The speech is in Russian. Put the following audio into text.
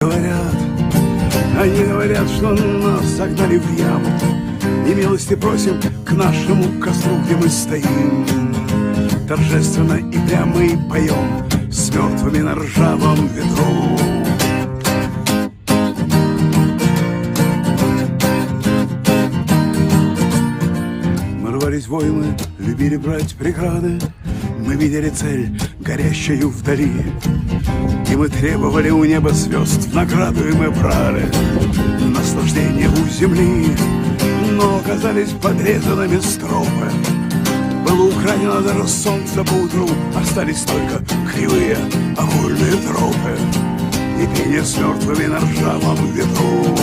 говорят, они говорят, что нас загнали в яму, и милости просим к нашему костру, где мы стоим. Торжественно и прямо и поем с мертвыми на ржавом ветру. Мы рвались в бой, мы любили брать преграды, мы видели цель, горящую вдали, и мы требовали у неба звезд в награду, и мы брали наслаждение у земли, но оказались подрезанными стропы. Было украдено даже солнце поутру, остались только кривые окольные тропы и пение с мертвыми на ржавом ветру.